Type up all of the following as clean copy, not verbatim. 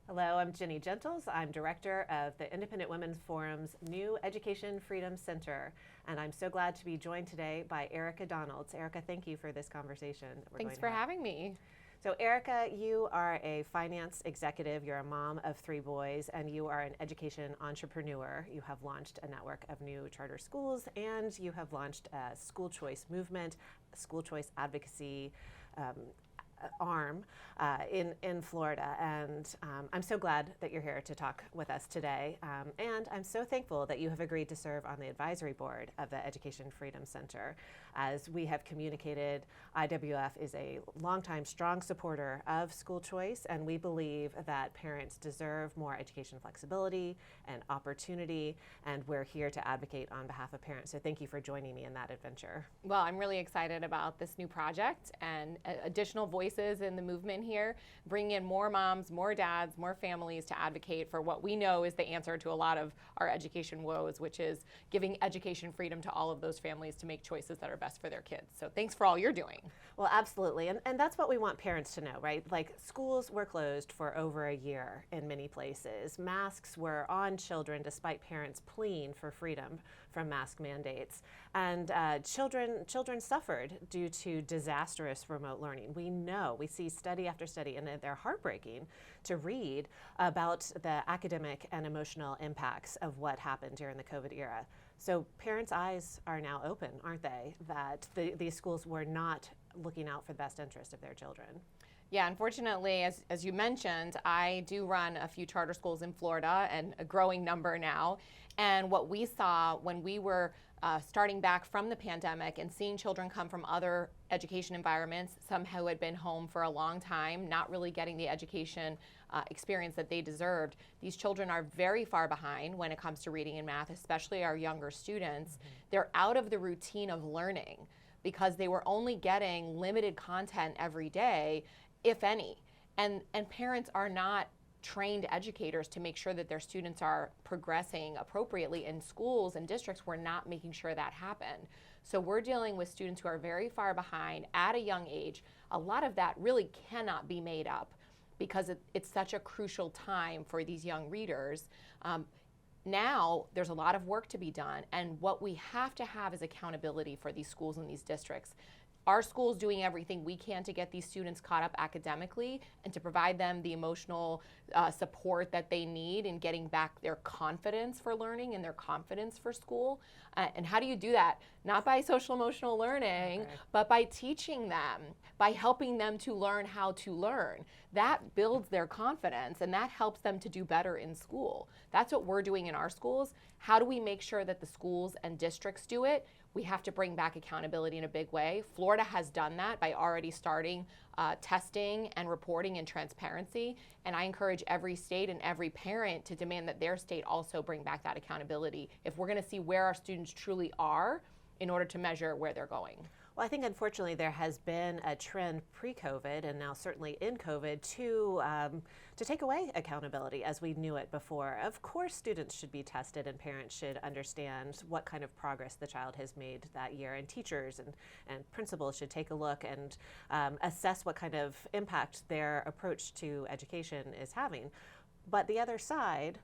Hello, I'm Ginny Gentles. I'm director of the Independent Women's Forum's new Education Freedom Center. And I'm so glad to be joined today by Erika Donalds. Erika, thank you for this conversation that we're Thanks going for to have. having me. So Erika, you are a finance executive, you're a mom of 3 boys, and you are an education entrepreneur. You have launched a network of new charter schools, and you have launched a school choice movement, school choice advocacy arm in Florida. And I'm so glad that you're here to talk with us today. And I'm so thankful that you have agreed to serve on the advisory board of the Education Freedom Center. As we have communicated, IWF is a longtime strong supporter of school choice, and we believe that parents deserve more education flexibility and opportunity, and we're here to advocate on behalf of parents. So thank you for joining me in that adventure. Well, I'm really excited about this new project and additional voices in the movement here, bringing in more moms, more dads, more families to advocate for what we know is the answer to a lot of our education woes, which is giving education freedom to all of those families to make choices that are best for their kids. So thanks for all you're doing. Well, absolutely. And that's what we want parents to know, right? Like, schools were closed for over a year in many places. Masks were on children despite parents pleading for freedom from mask mandates. And children suffered due to disastrous remote learning. We see study after study, and they're heartbreaking to read about the academic and emotional impacts of what happened during the COVID era. So parents' eyes are now open, aren't they, that these schools were not looking out for the best interest of their children. Yeah, unfortunately, as you mentioned, I do run a few charter schools in Florida, and a growing number now. And what we saw when we were starting back from the pandemic and seeing children come from other education environments, some who had been home for a long time, not really getting the education experience that they deserved. These children are very far behind when it comes to reading and math, especially our younger students. Mm-hmm. They're out of the routine of learning because they were only getting limited content every day, if any. And parents are not trained educators to make sure that their students are progressing appropriately. In schools and districts, we're not making sure that happened. So we're dealing with students who are very far behind at a young age. A lot of that really cannot be made up because it's such a crucial time for these young readers. Now there's a lot of work to be done, and what we have to have is accountability for these schools and these districts. Our school's doing everything we can to get these students caught up academically and to provide them the emotional support that they need in getting back their confidence for learning and their confidence for school. And how do you do that? Not by social emotional learning, okay, but by teaching them, by helping them to learn how to learn. That builds their confidence, and that helps them to do better in school. That's what we're doing in our schools. How do we make sure that the schools and districts do it? We have to bring back accountability in a big way. Florida has done that by already starting testing and reporting and transparency. And I encourage every state and every parent to demand that their state also bring back that accountability if we're going to see where our students truly are in order to measure where they're going. Well, I think unfortunately there has been a trend pre-COVID and now certainly in COVID to take away accountability as we knew it before. Of course, students should be tested and parents should understand what kind of progress the child has made that year, and teachers and principals should take a look and assess what kind of impact their approach to education is having. But the other side,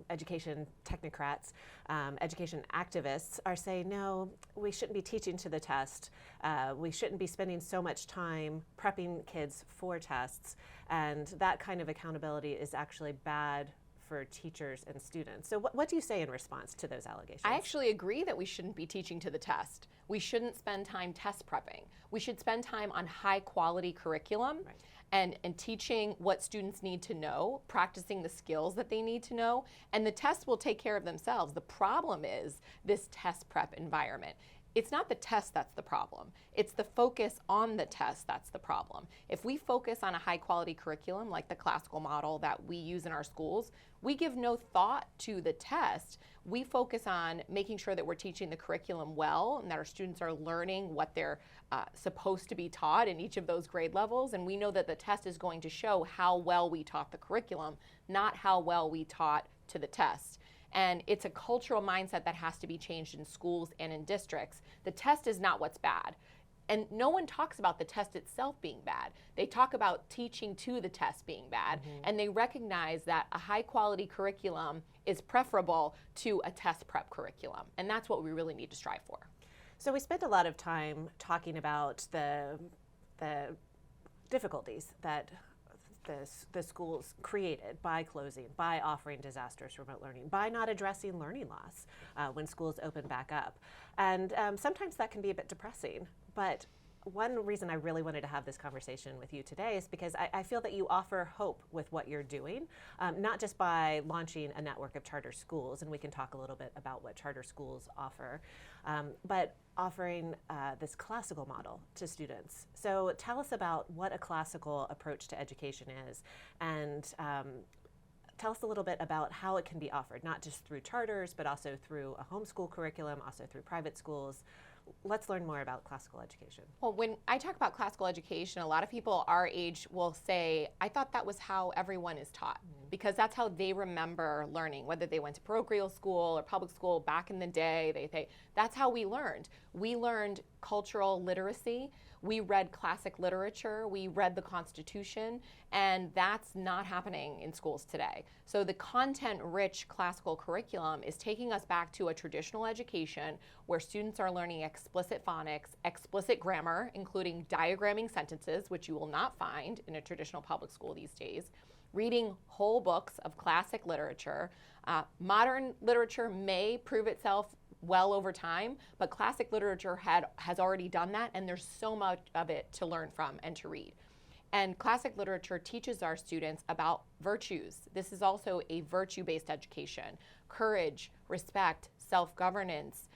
education technocrats, education activists are saying, no, we shouldn't be teaching to the test. We shouldn't be spending so much time prepping kids for tests. And that kind of accountability is actually bad for teachers and students. So what do you say in response to those allegations? I actually agree that we shouldn't be teaching to the test. We shouldn't spend time test prepping. We should spend time on high quality curriculum. Right. And teaching what students need to know, practicing the skills that they need to know, and the tests will take care of themselves. The problem is this test prep environment. It's not the test that's the problem. It's the focus on the test that's the problem. If we focus on a high quality curriculum like the classical model that we use in our schools, we give no thought to the test. We focus on making sure that we're teaching the curriculum well and that our students are learning what they're supposed to be taught in each of those grade levels. And we know that the test is going to show how well we taught the curriculum, not how well we taught to the test. And it's a cultural mindset that has to be changed in schools and in districts. The test is not what's bad. And no one talks about the test itself being bad. They talk about teaching to the test being bad, and they recognize that a high quality curriculum is preferable to a test prep curriculum. And that's what we really need to strive for. So we spent a lot of time talking about the difficulties that the schools created by closing, by offering disastrous remote learning, by not addressing learning loss when schools open back up. And sometimes that can be a bit depressing. But one reason I really wanted to have this conversation with you today is because I feel that you offer hope with what you're doing, not just by launching a network of charter schools, and we can talk a little bit about what charter schools offer, but offering this classical model to students. So tell us about what a classical approach to education is, and tell us a little bit about how it can be offered, not just through charters, but also through a homeschool curriculum, also through private schools. Let's learn more about classical education. Well, when I talk about classical education, a lot of people our age will say, I thought that was how everyone is taught, because that's how they remember learning, whether they went to parochial school or public school back in the day. They say, that's how we learned. We learned cultural literacy. We read classic literature, we read the Constitution, and that's not happening in schools today. So the content-rich classical curriculum is taking us back to a traditional education where students are learning explicit phonics, explicit grammar, including diagramming sentences, which you will not find in a traditional public school these days, reading whole books of classic literature. Modern literature may prove itself well over time, but classic literature has already done that, and there's so much of it to learn from and to read. And classic literature teaches our students about virtues. This is also a virtue-based education. Courage, respect, self-governance,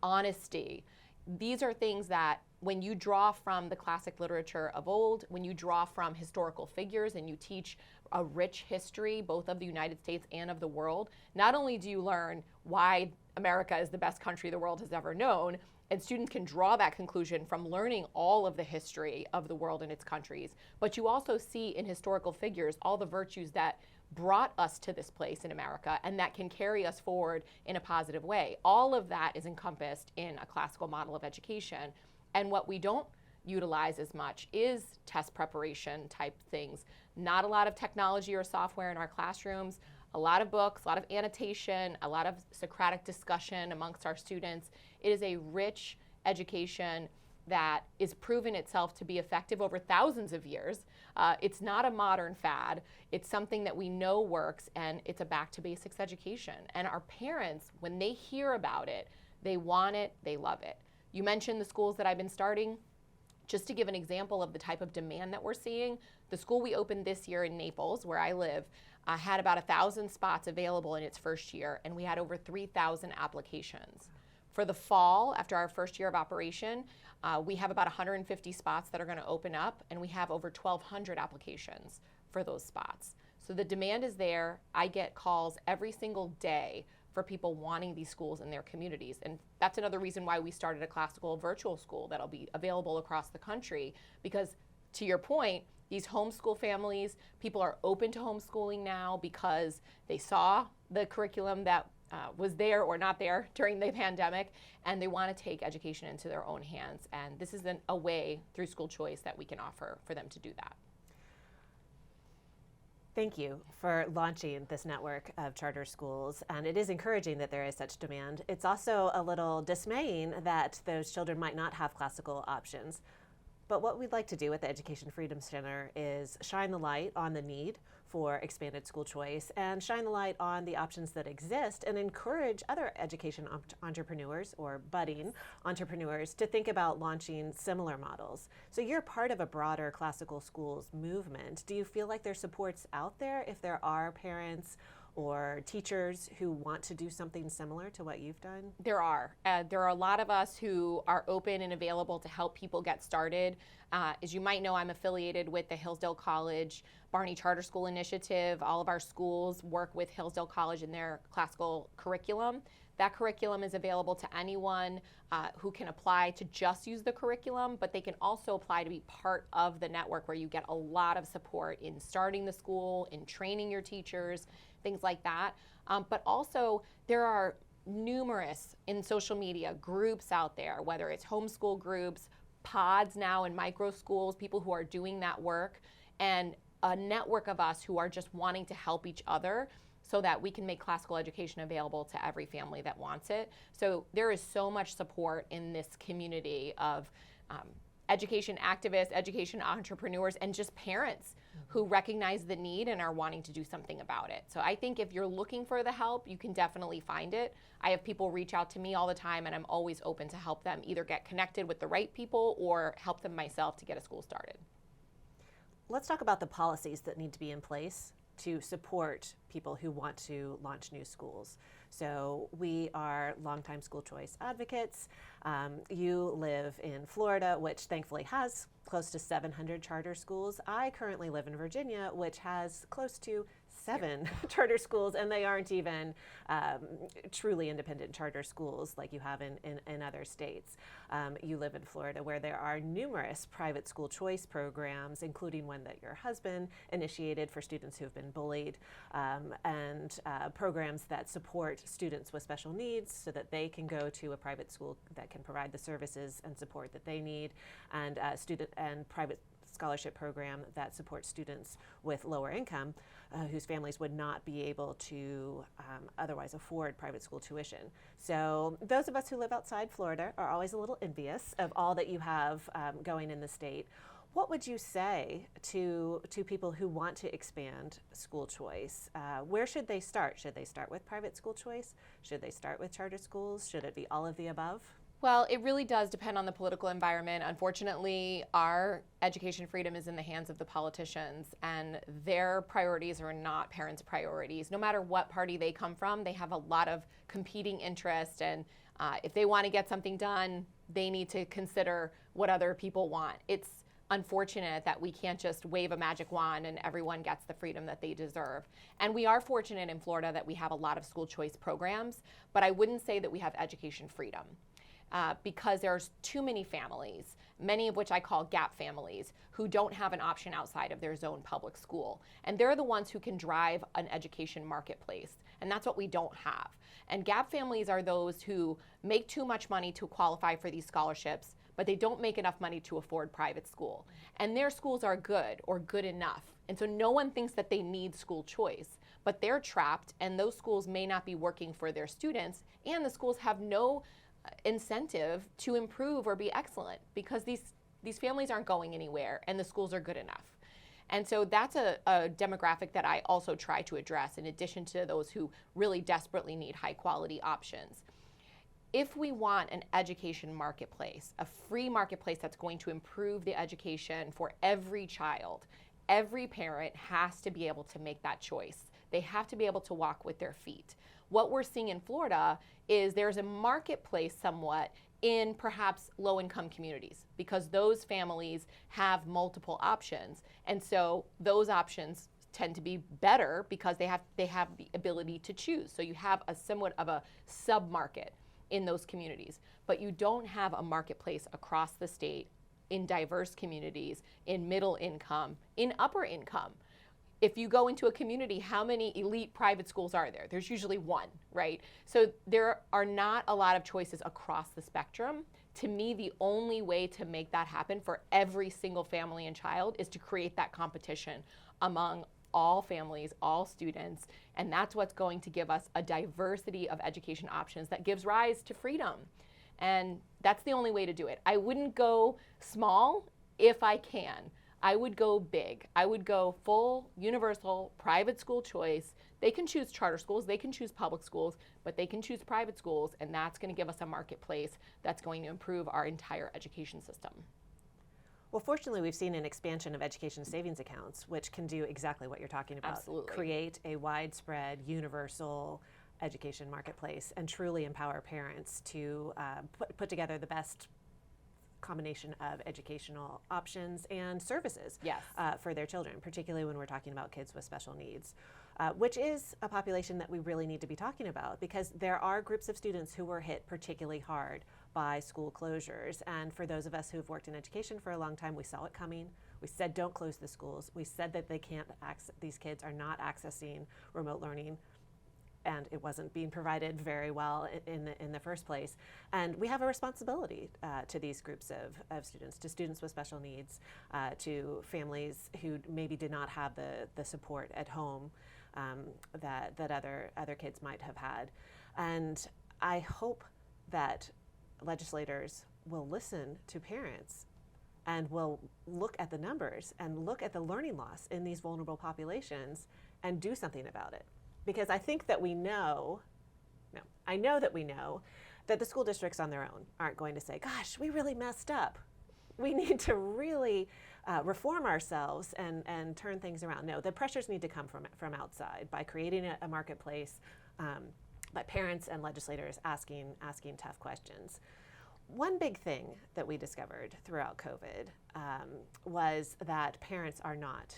honesty. These are things that when you draw from the classic literature of old, when you draw from historical figures and you teach a rich history, both of the United States and of the world, not only do you learn why America is the best country the world has ever known, and students can draw that conclusion from learning all of the history of the world and its countries, but you also see in historical figures all the virtues that brought us to this place in America and that can carry us forward in a positive way. All of that is encompassed in a classical model of education. And what we don't utilize as much is test preparation type things. Not a lot of technology or software in our classrooms, a lot of books, a lot of annotation, a lot of Socratic discussion amongst our students. It is a rich education that is proven itself to be effective over thousands of years. It's not a modern fad. It's something that we know works, and it's a back to basics education. And our parents, when they hear about it, they want it, they love it. You mentioned the schools that I've been starting. Just to give an example of the type of demand that we're seeing, the school we opened this year in Naples, where I live, had about 1,000 spots available in its first year, and we had over 3,000 applications. For the fall, after our first year of operation, we have about 150 spots that are going to open up, and we have over 1,200 applications for those spots. So the demand is there. I get calls every single day for people wanting these schools in their communities. And that's another reason why we started a classical virtual school that'll be available across the country, because to your point, these homeschool families, people are open to homeschooling now because they saw the curriculum that was there or not there during the pandemic, and they want to take education into their own hands. And this is a way through school choice that we can offer for them to do that. Thank you for launching this network of charter schools, and it is encouraging that there is such demand. It's also a little dismaying that those children might not have classical options. But what we'd like to do at the Education Freedom Center is shine the light on the need for expanded school choice and shine the light on the options that exist and encourage other education entrepreneurs or budding entrepreneurs to think about launching similar models. So you're part of a broader classical schools movement. Do you feel like there's supports out there if there are parents or teachers who want to do something similar to what you've done? There are. There are a lot of us who are open and available to help people get started. As you might know, I'm affiliated with the Hillsdale College Barney Charter School Initiative. All of our schools work with Hillsdale College in their classical curriculum. That curriculum is available to anyone who can apply to just use the curriculum, but they can also apply to be part of the network where you get a lot of support in starting the school, in training your teachers, things like that. But also there are numerous in social media groups out there, whether it's homeschool groups, pods now in micro schools, people who are doing that work, and a network of us who are just wanting to help each other so that we can make classical education available to every family that wants it. So there is so much support in this community of education activists, education entrepreneurs, and just parents who recognize the need and are wanting to do something about it. So I think if you're looking for the help, you can definitely find it. I have people reach out to me all the time, and I'm always open to help them either get connected with the right people or help them myself to get a school started. Let's talk about the policies that need to be in place to support people who want to launch new schools. So we are longtime school choice advocates. You live in Florida, which thankfully has close to 700 charter schools. I currently live in Virginia, which has close to 7 charter schools, and they aren't even truly independent charter schools like you have in other states. You live in Florida, where there are numerous private school choice programs, including one that your husband initiated for students who have been bullied, and programs that support students with special needs so that they can go to a private school that can provide the services and support that they need, and student and private scholarship program that supports students with lower income whose families would not be able to otherwise afford private school tuition. So those of us who live outside Florida are always a little envious of all that you have going in the state. What would you say to people who want to expand school choice? Where should they start? Should they start with private school choice? Should they start with charter schools? Should it be all of the above? Well, it really does depend on the political environment. Unfortunately, our education freedom is in the hands of the politicians, and their priorities are not parents' priorities. No matter what party they come from, they have a lot of competing interests, and if they want to get something done, they need to consider what other people want. It's unfortunate that we can't just wave a magic wand and everyone gets the freedom that they deserve. And we are fortunate in Florida that we have a lot of school choice programs, but I wouldn't say that we have education freedom. Because there's too many families, many of which I call gap families, who don't have an option outside of their zone public school. And they're the ones who can drive an education marketplace. And that's what we don't have. And gap families are those who make too much money to qualify for these scholarships, but they don't make enough money to afford private school. And their schools are good or good enough. And so no one thinks that they need school choice, but they're trapped, and those schools may not be working for their students, and the schools have no incentive to improve or be excellent because these families aren't going anywhere and the schools are good enough. And so that's a demographic that I also try to address in addition to those who really desperately need high quality options. If we want an education marketplace, a free marketplace that's going to improve the education for every child, every parent has to be able to make that choice. They have to be able to walk with their feet. What we're seeing in Florida is there's a marketplace somewhat in perhaps low-income communities because those families have multiple options. And so those options tend to be better because they have the ability to choose. So you have a somewhat of a sub-market in those communities, but you don't have a marketplace across the state in diverse communities, in middle income, in upper income. If you go into a community, how many elite private schools are there? There's usually one, right? So there are not a lot of choices across the spectrum. To me, the only way to make that happen for every single family and child is to create that competition among all families, all students, and that's what's going to give us a diversity of education options that gives rise to freedom. And that's the only way to do it. I wouldn't go small if I can. I would go big. I would go full, universal, private school choice. They can choose charter schools, they can choose public schools, but they can choose private schools, and that's going to give us a marketplace that's going to improve our entire education system. Well, fortunately, we've seen an expansion of education savings accounts, which can do exactly what you're talking about. Absolutely. Create a widespread, universal education marketplace and truly empower parents to put together the best combination of educational options and services Yes. For their children, particularly when we're talking about kids with special needs, which is a population that we really need to be talking about because there are groups of students who were hit particularly hard by school closures. And for those of us who've worked in education for a long time, we saw it coming. We said, don't close the schools. We said that these kids are not accessing remote learning. and it wasn't being provided very well in the first place. And we have a responsibility to these groups of students, to students with special needs, to families who maybe did not have the support at home that other kids might have had. And I hope that legislators will listen to parents and will look at the numbers and look at the learning loss in these vulnerable populations and do something about it. Because I think that I know that we know that the school districts on their own aren't going to say, gosh, we really messed up. We need to really reform ourselves and turn things around. No, the pressures need to come from outside by creating a marketplace, by parents and legislators asking tough questions. One big thing that we discovered throughout COVID was that parents are not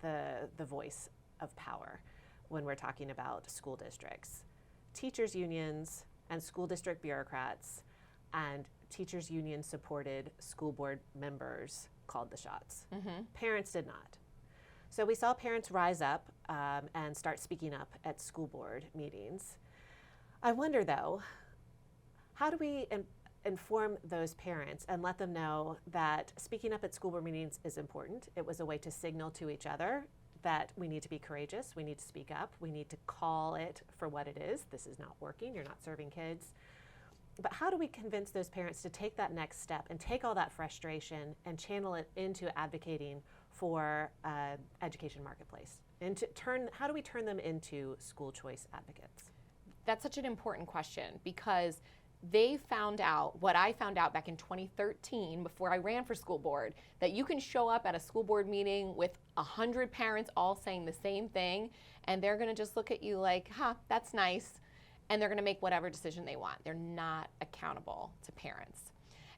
the voice of power when we're talking about school districts. Teachers' unions and school district bureaucrats and teachers' union supported school board members called the shots. Mm-hmm. Parents did not. So we saw parents rise up and start speaking up at school board meetings. I wonder though, how do we inform those parents and let them know that speaking up at school board meetings is important? It was a way to signal to each other that we need to be courageous, we need to speak up, we need to call it for what it is. This is not working, you're not serving kids. But how do we convince those parents to take that next step and take all that frustration and channel it into advocating for education marketplace? And how do we turn them into school choice advocates? That's such an important question, because they found out what I found out back in 2013 before I ran for school board, that you can show up at a school board meeting with 100 parents all saying the same thing, and they're gonna just look at you like, that's nice, and they're gonna make whatever decision they want. They're not accountable to parents.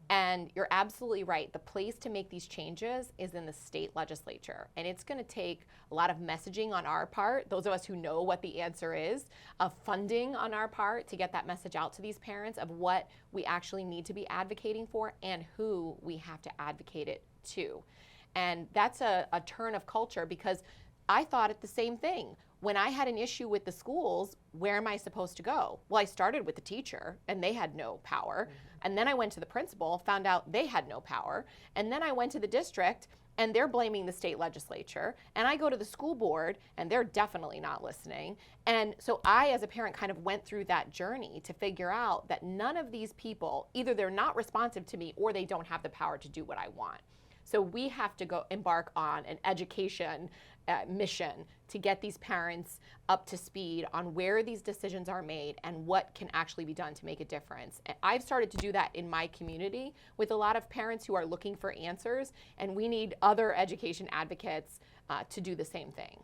And you're absolutely right. The place to make these changes is in the state legislature. And it's going to take a lot of messaging on our part, those of us who know what the answer is, of funding on our part to get that message out to these parents of what we actually need to be advocating for and who we have to advocate it to. And that's a turn of culture, because I thought it the same thing. When I had an issue with the schools, where am I supposed to go? Well, I started with the teacher, and they had no power. Mm-hmm. And then I went to the principal, found out they had no power. And then I went to the district, and they're blaming the state legislature. And I go to the school board, and they're definitely not listening. And so I, as a parent, kind of went through that journey to figure out that none of these people, either they're not responsive to me or they don't have the power to do what I want. So we have to go embark on an education mission to get these parents up to speed on where these decisions are made and what can actually be done to make a difference. And I've started to do that in my community with a lot of parents who are looking for answers, and we need other education advocates to do the same thing.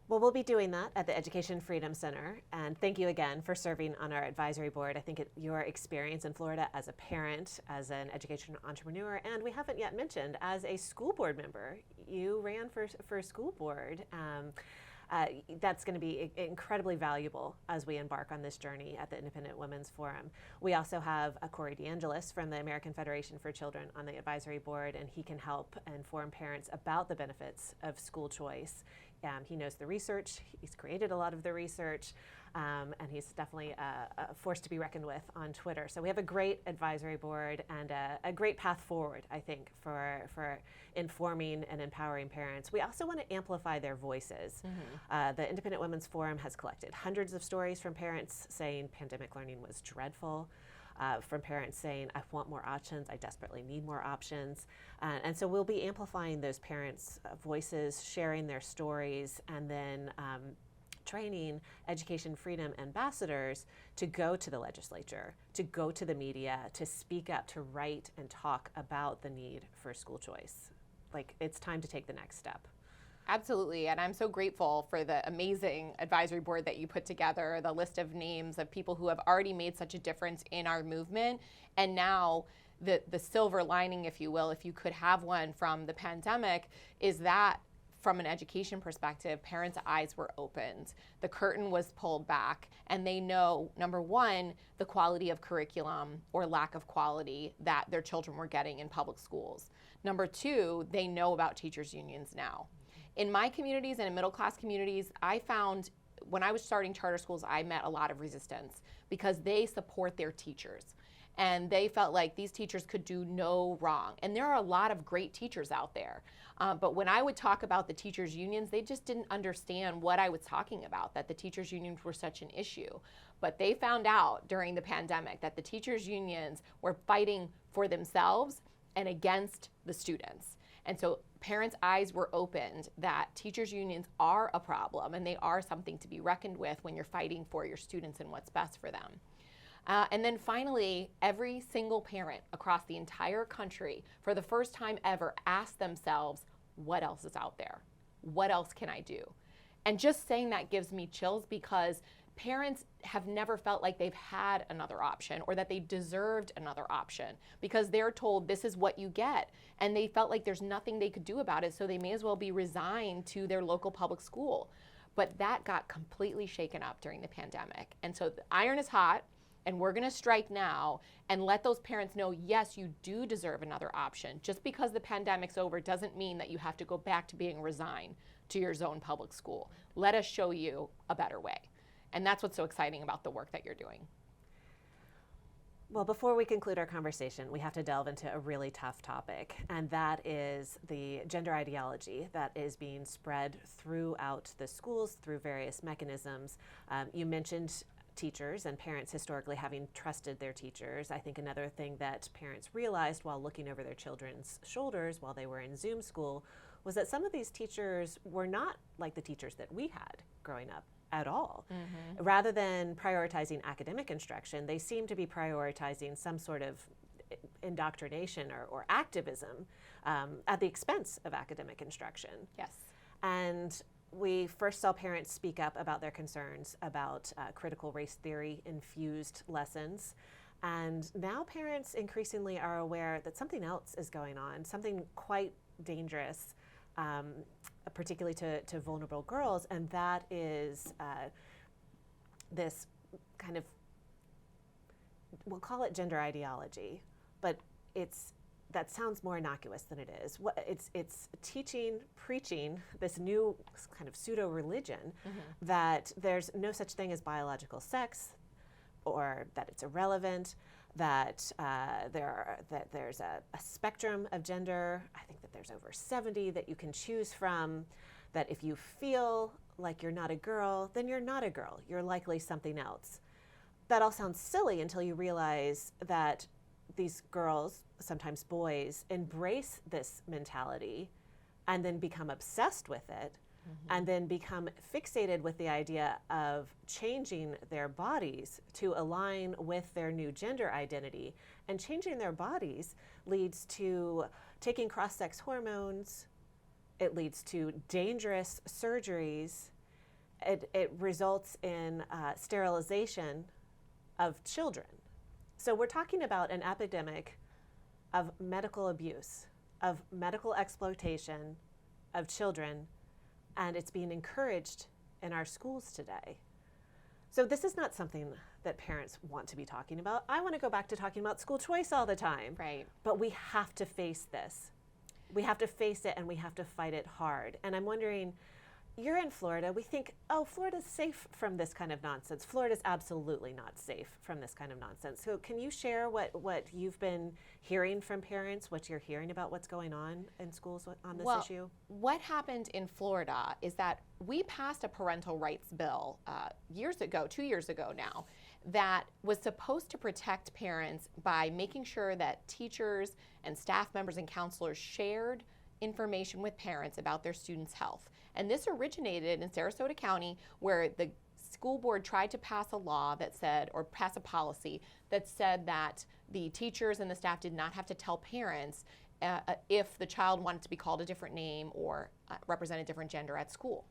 Well, we'll be doing that at the Education Freedom Center, and thank you again for serving on our advisory board. I think your experience in Florida as a parent, as an education entrepreneur, and we haven't yet mentioned as a school board member. You ran for school board. That's going to be incredibly valuable as we embark on this journey at the Independent Women's Forum. We also have Corey DeAngelis from the American Federation for Children on the advisory board, and he can help inform parents about the benefits of school choice. He knows the research, he's created a lot of the research, and he's definitely a force to be reckoned with on Twitter. So we have a great advisory board and a great path forward, I think, for informing and empowering parents. We also want to amplify their voices. Mm-hmm. The Independent Women's Forum has collected hundreds of stories from parents saying pandemic learning was dreadful. From parents saying, I want more options, I desperately need more options. And so we'll be amplifying those parents' voices, sharing their stories, and then training education freedom ambassadors to go to the legislature, to go to the media, to speak up, to write and talk about the need for school choice. Like, it's time to take the next step. Absolutely, and I'm so grateful for the amazing advisory board that you put together, the list of names of people who have already made such a difference in our movement. And now the silver lining, if you will, if you could have one from the pandemic, is that from an education perspective, parents' eyes were opened. The curtain was pulled back, and they know, number one, the quality of curriculum or lack of quality that their children were getting in public schools. Number two, they know about teachers' unions now. In my communities and in middle-class communities, I found when I was starting charter schools, I met a lot of resistance because they support their teachers. And they felt like these teachers could do no wrong. And there are a lot of great teachers out there. But when I would talk about the teachers' unions, they just didn't understand what I was talking about, that the teachers' unions were such an issue. But they found out during the pandemic that the teachers' unions were fighting for themselves and against the students. And so parents' eyes were opened that teachers' unions are a problem and they are something to be reckoned with when you're fighting for your students and what's best for them. And then finally, every single parent across the entire country, for the first time ever, asked themselves, what else is out there? What else can I do? And just saying that gives me chills because parents have never felt like they've had another option or that they deserved another option because they're told this is what you get. And they felt like there's nothing they could do about it, so they may as well be resigned to their local public school. But that got completely shaken up during the pandemic. And so the iron is hot. And we're going to strike now and let those parents know, yes, you do deserve another option. Just because the pandemic's over doesn't mean that you have to go back to being resigned to your zone public school. Let us show you a better way. And that's what's so exciting about the work that you're doing. Well, before we conclude our conversation, we have to delve into a really tough topic, and that is the gender ideology that is being spread throughout the schools through various mechanisms. You mentioned teachers and parents historically having trusted their teachers. I think another thing that parents realized while looking over their children's shoulders while they were in Zoom school was that some of these teachers were not like the teachers that we had growing up at all. Mm-hmm. Rather than prioritizing academic instruction, they seem to be prioritizing some sort of indoctrination or activism at the expense of academic instruction. Yes. And we first saw parents speak up about their concerns about critical race theory infused lessons. And now parents increasingly are aware that something else is going on, something quite dangerous, particularly to vulnerable girls, and that is this kind of, we'll call it gender ideology, but that sounds more innocuous than it is. It's teaching, preaching this new kind of pseudo-religion that there's no such thing as biological sex, or that it's irrelevant, that there's a spectrum of gender. I think that there's over 70 that you can choose from, that if you feel like you're not a girl, then you're not a girl. You're likely something else. That all sounds silly until you realize that these girls, sometimes boys, embrace this mentality and then become obsessed with it, and then become fixated with the idea of changing their bodies to align with their new gender identity. And changing their bodies leads to taking cross-sex hormones. It leads to dangerous surgeries. It results in sterilization of children. So we're talking about an epidemic of medical abuse, of medical exploitation of children, and it's being encouraged in our schools today. So this is not something that parents want to be talking about. I want to go back to talking about school choice all the time. Right. But we have to face this. We have to face it, and we have to fight it hard. And I'm wondering, you're in Florida. We think, oh, Florida's safe from this kind of nonsense. Florida's absolutely not safe from this kind of nonsense. So can you share what you've been hearing from parents, what you're hearing about what's going on in schools on this issue? What happened in Florida is that we passed a parental rights bill 2 years ago now, that was supposed to protect parents by making sure that teachers and staff members and counselors shared information with parents about their students' health. And this originated in Sarasota County, where the school board tried to pass a law that said, or pass a policy that said that the teachers and the staff did not have to tell parents if the child wanted to be called a different name or represent a different gender at school.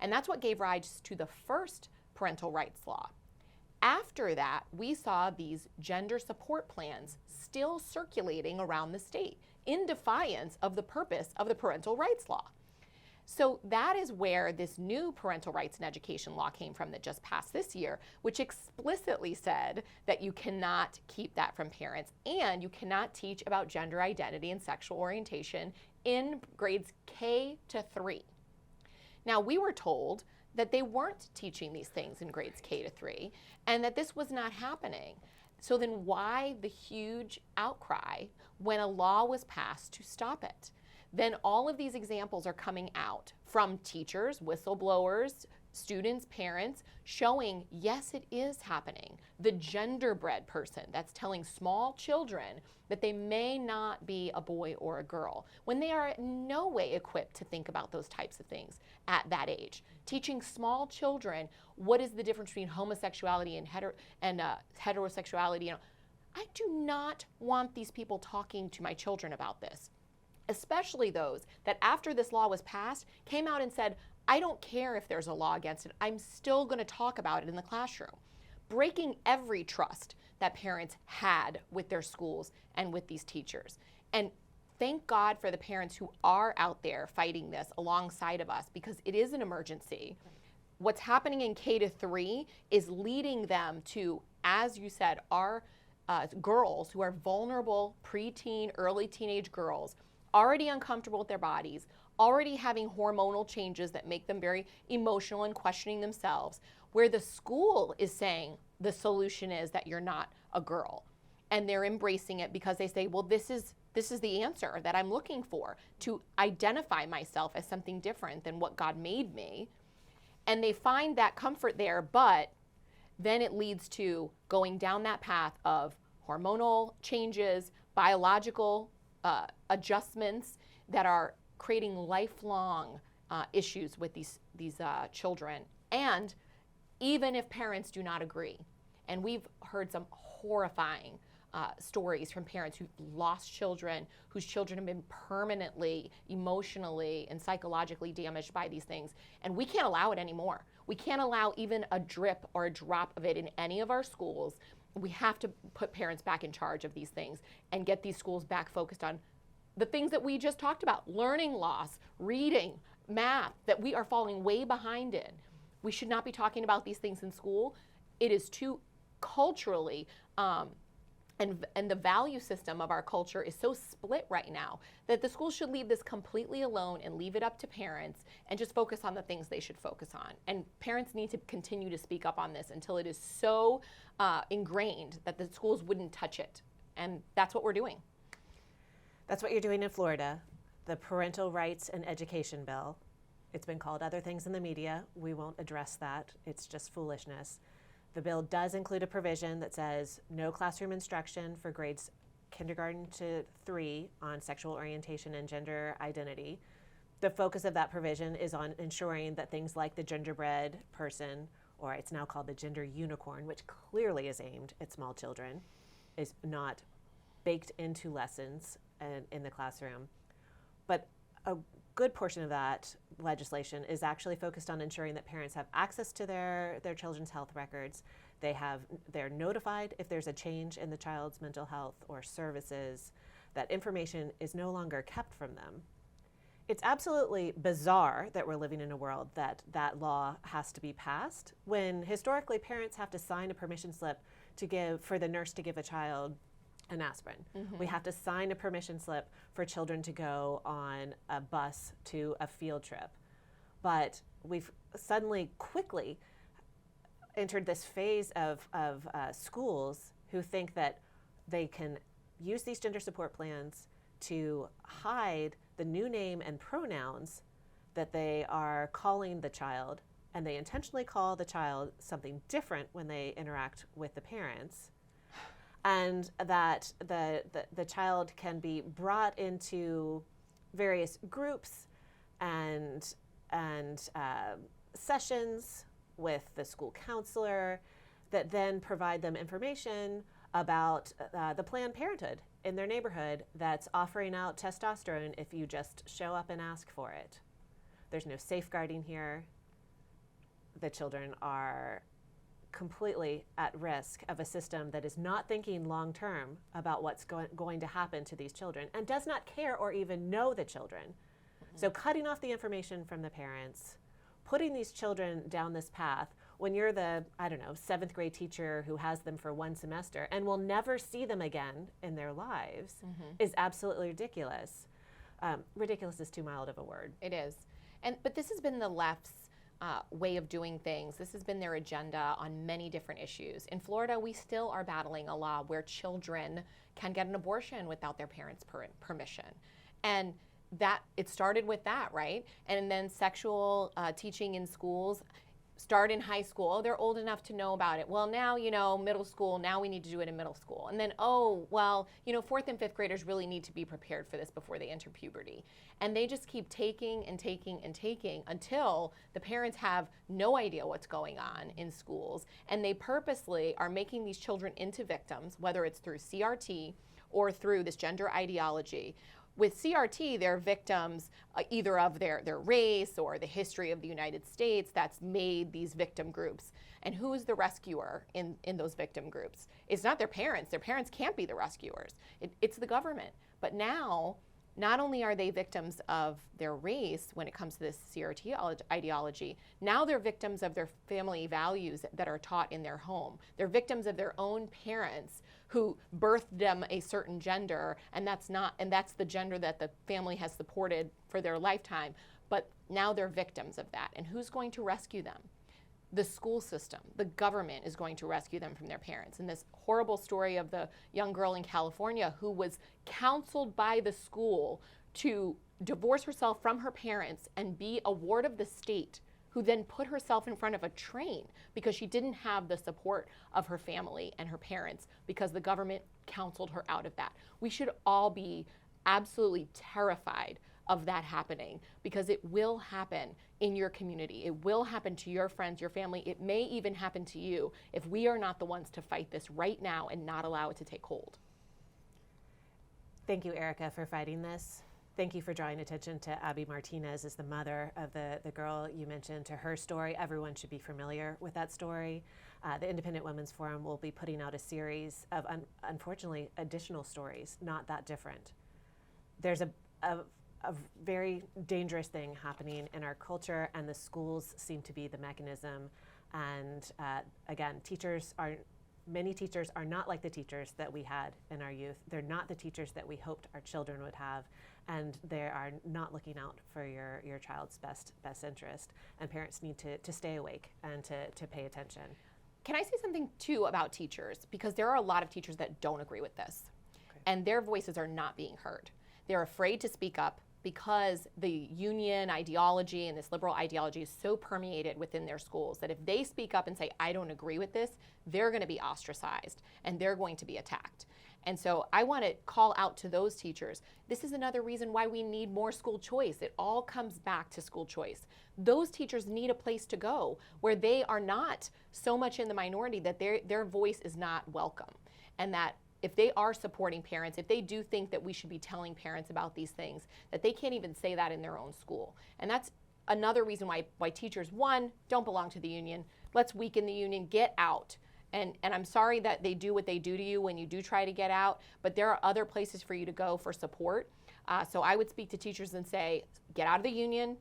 And that's what gave rise to the first parental rights law. After that, we saw these gender support plans still circulating around the state in defiance of the purpose of the parental rights law. So that is where this new parental rights and education law came from that just passed this year, which explicitly said that you cannot keep that from parents and you cannot teach about gender identity and sexual orientation in grades K to 3. Now, we were told that they weren't teaching these things in grades K to 3 and that this was not happening. So then why the huge outcry when a law was passed to stop it? Then all of these examples are coming out from teachers, whistleblowers, students, parents, showing, yes, it is happening. The genderbread person that's telling small children that they may not be a boy or a girl when they are in no way equipped to think about those types of things at that age. Teaching small children what is the difference between homosexuality and heterosexuality. I do not want these people talking to my children about this, especially those that after this law was passed came out and said, I don't care if there's a law against it. I'm still going to talk about it in the classroom. Breaking every trust that parents had with their schools and with these teachers. And thank God for the parents who are out there fighting this alongside of us, because it is an emergency. Right. What's happening in K to 3 is leading them to, as you said, our girls who are vulnerable, preteen, early teenage girls, already uncomfortable with their bodies, already having hormonal changes that make them very emotional and questioning themselves, where the school is saying the solution is that you're not a girl. And they're embracing it because they say, well, this is the answer that I'm looking for, to identify myself as something different than what God made me. And they find that comfort there, but then it leads to going down that path of hormonal changes, biological adjustments that are creating lifelong issues with these children, and even if parents do not agree. And we've heard some horrifying stories from parents who've lost children, whose children have been permanently, emotionally, and psychologically damaged by these things. And we can't allow it anymore. We can't allow even a drip or a drop of it in any of our schools. We have to put parents back in charge of these things and get these schools back focused on the things that we just talked about: learning loss, reading, math, that we are falling way behind in. We should not be talking about these things in school. It is too culturally, and the value system of our culture is so split right now that the schools should leave this completely alone and leave it up to parents and just focus on the things they should focus on. And parents need to continue to speak up on this until it is so ingrained that the schools wouldn't touch it. And that's what we're doing. That's what you're doing in Florida, the Parental Rights and Education Bill. It's been called other things in the media. We won't address that. It's just foolishness. The bill does include a provision that says no classroom instruction for grades kindergarten to 3 on sexual orientation and gender identity. The focus of that provision is on ensuring that things like the genderbread person, or it's now called the gender unicorn, which clearly is aimed at small children, is not baked into lessons in the classroom. But a good portion of that legislation is actually focused on ensuring that parents have access to their children's health records. They're notified if there's a change in the child's mental health or services. That information is no longer kept from them. It's absolutely bizarre that we're living in a world that law has to be passed when historically parents have to sign a permission slip for the nurse to give a child an aspirin. Mm-hmm. We have to sign a permission slip for children to go on a bus to a field trip. But we've suddenly quickly entered this phase of schools who think that they can use these gender support plans to hide the new name and pronouns that they are calling the child, and they intentionally call the child something different when they interact with the parents. And that the child can be brought into various groups and sessions with the school counselor that then provide them information about the Planned Parenthood in their neighborhood that's offering out testosterone if you just show up and ask for it. There's no safeguarding here. The children are completely at risk of a system that is not thinking long term about what's going to happen to these children and does not care or even know the children. Mm-hmm. So cutting off the information from the parents, putting these children down this path when you're the, 7th grade teacher who has them for one semester and will never see them again in their lives, mm-hmm. is absolutely ridiculous. Ridiculous is too mild of a word. It is. But this has been the left's way of doing things. This has been their agenda on many different issues. In Florida, we still are battling a law where children can get an abortion without their parents' permission. And that it started with that, right? And then sexual teaching in schools start in high school. They're old enough to know about it. Well, now, middle school, now we need to do it in middle school. And then, fourth and fifth graders really need to be prepared for this before they enter puberty. And they just keep taking and taking and taking until the parents have no idea what's going on in schools. And they purposely are making these children into victims, whether it's through CRT or through this gender ideology. With CRT, they're victims either of their race or the history of the United States that's made these victim groups. And who is the rescuer in those victim groups? It's not their parents. Their parents can't be the rescuers. It's the government. But now, not only are they victims of their race when it comes to this CRT ideology, now they're victims of their family values that are taught in their home. They're victims of their own parents who birthed them a certain gender, and that's the gender that the family has supported for their lifetime. But now they're victims of that. And who's going to rescue them? The school system, the government is going to rescue them from their parents. And this horrible story of the young girl in California who was counseled by the school to divorce herself from her parents and be a ward of the state, who then put herself in front of a train because she didn't have the support of her family and her parents because the government counseled her out of that. We should all be absolutely terrified of that happening because it will happen in your community. It will happen to your friends, your family. It may even happen to you if we are not the ones to fight this right now and not allow it to take hold. Thank you, Erika, for fighting this. Thank you for drawing attention to Abby Martinez as the mother of the girl you mentioned, to her story. Everyone should be familiar with that story. The Independent Women's Forum will be putting out a series of, unfortunately, additional stories, not that different. There's a very dangerous thing happening in our culture, and the schools seem to be the mechanism. And again, many teachers are not like the teachers that we had in our youth. They're not the teachers that we hoped our children would have, and they are not looking out for your child's best interest. And parents need to stay awake and to pay attention. Can I say something too about teachers? Because there are a lot of teachers that don't agree with this, and their voices are not being heard. They're afraid to speak up because the union ideology and this liberal ideology is so permeated within their schools that if they speak up and say, I don't agree with this, they're going to be ostracized and they're going to be attacked. And so I want to call out to those teachers. This is another reason why we need more school choice. It all comes back to school choice. Those teachers need a place to go where they are not so much in the minority that their voice is not welcome. And that if they are supporting parents, if they do think that we should be telling parents about these things, that they can't even say that in their own school. And that's another reason why teachers, one, don't belong to the union. Let's weaken the union, get out. And I'm sorry that they do what they do to you when you do try to get out, but there are other places for you to go for support. So I would speak to teachers and say, get out of the union.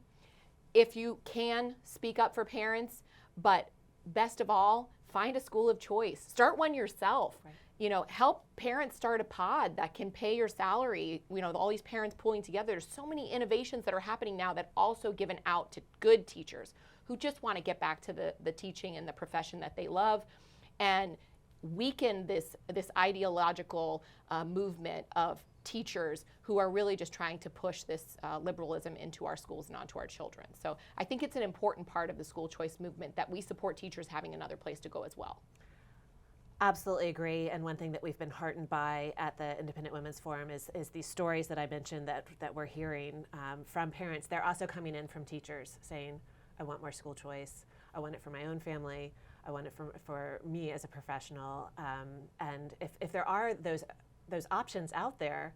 If you can, speak up for parents, but best of all, find a school of choice. Start one yourself. Right. Help parents start a pod that can pay your salary. All these parents pulling together. There's so many innovations that are happening now that also given out to good teachers who just want to get back to the teaching and the profession that they love, and weaken this ideological movement of teachers who are really just trying to push this liberalism into our schools and onto our children. So I think it's an important part of the school choice movement that we support teachers having another place to go as well. Absolutely agree. And one thing that we've been heartened by at the Independent Women's Forum is these stories that I mentioned that we're hearing from parents. They're also coming in from teachers saying, I want more school choice. I want it for my own family. I want it for me as a professional. And if there are those options out there,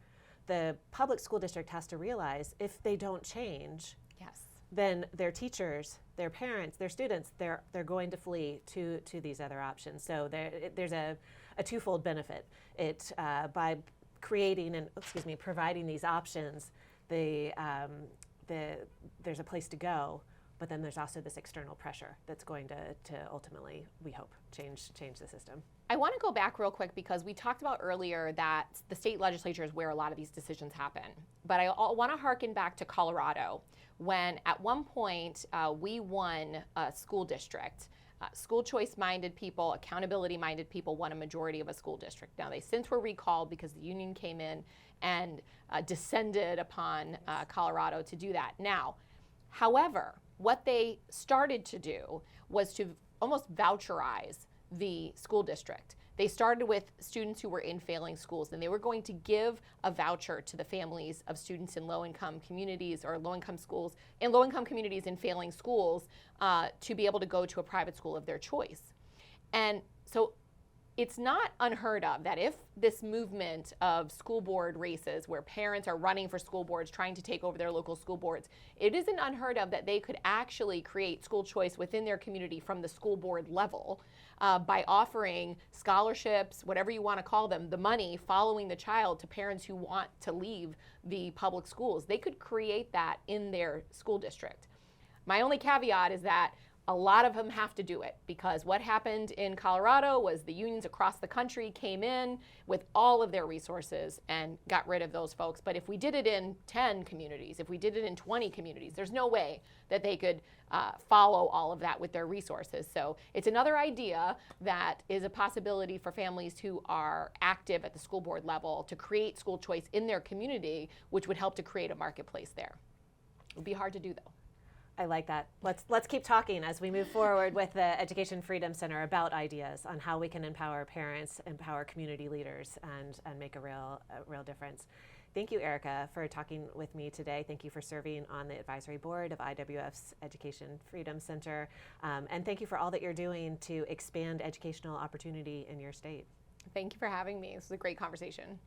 the public school district has to realize if they don't change, yes, then their teachers, their parents, their students, they're going to flee to these other options. So there's a twofold benefit. By creating and providing these options, there's a place to go, but then there's also this external pressure that's going to ultimately, we hope, change the system. I want to go back real quick because we talked about earlier that the state legislature is where a lot of these decisions happen. But I want to harken back to Colorado when at one point we won a school district. School choice-minded people, accountability-minded people won a majority of a school district. Now, they since were recalled because the union came in and descended upon Colorado to do that. Now, however, what they started to do was to almost voucherize the school district. They started with students who were in failing schools, and they were going to give a voucher to the families of students in low-income communities or low-income schools, in low-income communities in failing schools to be able to go to a private school of their choice. And so it's not unheard of that if this movement of school board races where parents are running for school boards, trying to take over their local school boards, it isn't unheard of that they could actually create school choice within their community from the school board level by offering scholarships, whatever you want to call them, the money following the child to parents who want to leave the public schools. They could create that in their school district. My only caveat is that a lot of them have to do it because what happened in Colorado was the unions across the country came in with all of their resources and got rid of those folks. But if we did it in 10 communities, if we did it in 20 communities, there's no way that they could follow all of that with their resources. So it's another idea that is a possibility for families who are active at the school board level to create school choice in their community, which would help to create a marketplace there. It would be hard to do though. I like that. Let's keep talking as we move forward with the Education Freedom Center about ideas on how we can empower parents, empower community leaders, and make a real difference. Thank you, Erika, for talking with me today. Thank you for serving on the advisory board of IWF's Education Freedom Center. And thank you for all that you're doing to expand educational opportunity in your state. Thank you for having me. This was a great conversation.